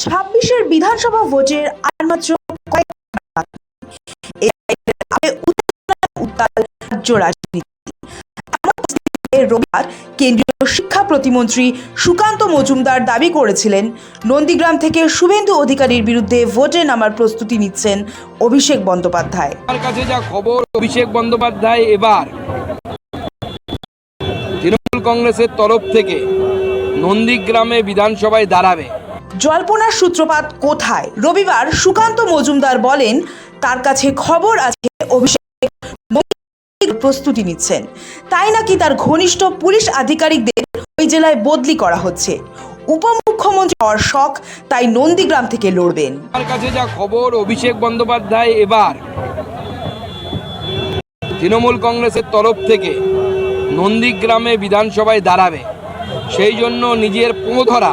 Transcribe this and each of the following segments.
26-এর বিধানসভা ভোটের আর মাত্র কয়েক উত্তাল রাজ্য রাজনীতি। রবিবার কেন্দ্রীয় শিক্ষা প্রতিমন্ত্রী সুকান্ত মজুমদার দাবি করেছিলেন, নন্দীগ্রাম থেকে শুভেন্দু অধিকারীর বিরুদ্ধে ভোটে নামার প্রস্তুতি নিচ্ছেন অভিষেক বন্দ্যোপাধ্যায়। আমার কাছে যা খবর, অভিষেক বন্দ্যোপাধ্যায় এবার তৃণমূল কংগ্রেসের তরফ থেকে নন্দীগ্রামে বিধানসভায় দাঁড়াবে। জল্পনার সূত্রপাত কোথায়? রবিবার সুকান্ত মজুমদার বলেন, তার কাছে খবর আছে অভিষেক প্রস্তুতি নিচ্ছেন, তাই নাকি তার ঘনিষ্ঠ পুলিশ আধিকারিকদের ওই জেলায় বদলি করা হচ্ছে। উপমুখ্যমন্ত্রী হওয়ার শখ, তাই নন্দীগ্রাম থেকে লড়বেন। আমার কাছে যা খবর, অভিষেক বন্দ্যোপাধ্যায় এবার তৃণমূল কংগ্রেসের তরফ থেকে নন্দীগ্রামে বিধানসভায় দাঁড়াবে। সেই জন্য নিজের পোঁধরা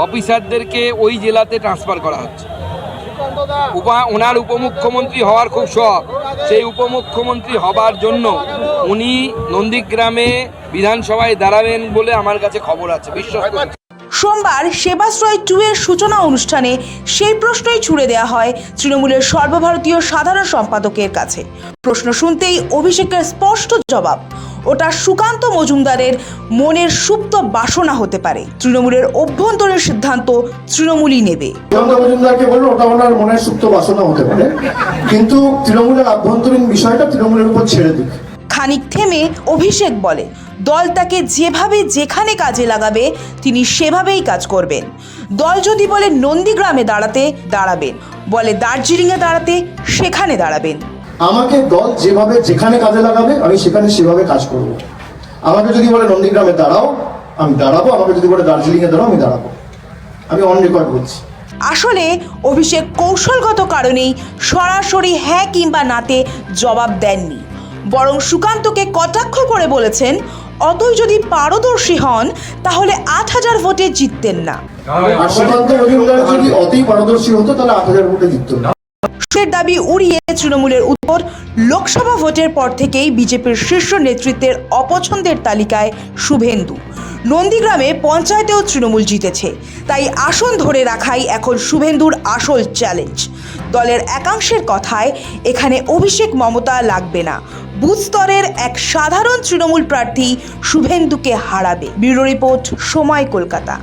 অফিসারদেরকে ওই জেলাতে ট্রান্সফার করা হচ্ছে। ওনার উপমুখ্যমন্ত্রী হওয়ার খুব শখ, সেই উপমুখ্যমন্ত্রী হবার জন্য উনি নন্দীগ্রামে বিধানসভায় দাঁড়াবেন বলে আমার কাছে খবর আছে, বিশ্বাস করুন। সোমবার সেবাশ্রয় 2 এর সূচনা অনুষ্ঠানে সেই প্রশ্নই ছুড়ে দেওয়া হয় তৃণমূলের সর্বভারতীয় সাধারণ সম্পাদকের কাছে। প্রশ্ন শুনতেই অভিষেকের স্পষ্ট জবাব, ওটা সুকান্ত মজুমদারের মনের সুপ্ত বাসনা হতে পারে। তৃণমূলের অভ্যন্তরীণ সিদ্ধান্ত তৃণমূলই নেবে। সুকান্ত মজুমদারকে বললো ওটা ওনার মনের সুপ্ত বাসনা হতে পারে, কিন্তু তৃণমূলের আভ্যন্তরীণ বিষয়টা তৃণমূলের উপর ছেড়ে দিক। খানিক থেমে অভিষেক বলে, দল তাকে যেভাবে যেখানে কাজে লাগাবে তিনি সেভাবেই কাজ করবেন। দল যদি বলে নন্দীগ্রামে দাঁড়াতে, দাঁড়াবেন, বলে দার্জিলিংয়ে দাঁড়াতে, সেখানে দাঁড়াবেন। আমাকে দল যেভাবে যেখানে কাজে লাগাবে আমি সেখানে সেভাবে কাজ করব। আমাকে যদি বলে নন্দীগ্রামে দাঁড়াও, আমি দাঁড়াবো। আমাকে যদি বলে দার্জিলিংয়ে দাঁড়াও, আমি দাঁড়াবো। আমি অন রেকর্ড বলছি। আসলে অভিষেক কৌশলগত কারণেই সরাসরি হ্যাঁ কিংবা নাতে জবাব দেননি, বরং সুকান্তকে কটাক্ষ করে বলেছেন, অতই যদি পারদর্শী হন তাহলে 8000 ভোটে জিততেন না। আর সুকান্ত মজুমদার যদি অতই পারদর্শী হতো তাহলে 8000 ভোটে জিতত না। দাবি উড়িয়ে তৃণমূলের উত্তর, লোকসভা ভোটের পর থেকেই বিজেপির শীর্ষ নেতৃত্বের অপছন্দের তালিকায় শুভেন্দু। নন্দীগ্রামে পঞ্চায়েতেও তৃণমূল জিতেছে, তাই আসন ধরে রাখাই এখন শুভেন্দুর আসল চ্যালেঞ্জ। দলের একাংশের কথায় এখানে অভিষেক মমতা লাগবে না, বুথ স্তরের এক সাধারণ তৃণমূল প্রার্থী শুভেন্দুকে হারাবে। ব্যুরো রিপোর্ট, সময়, কলকাতা।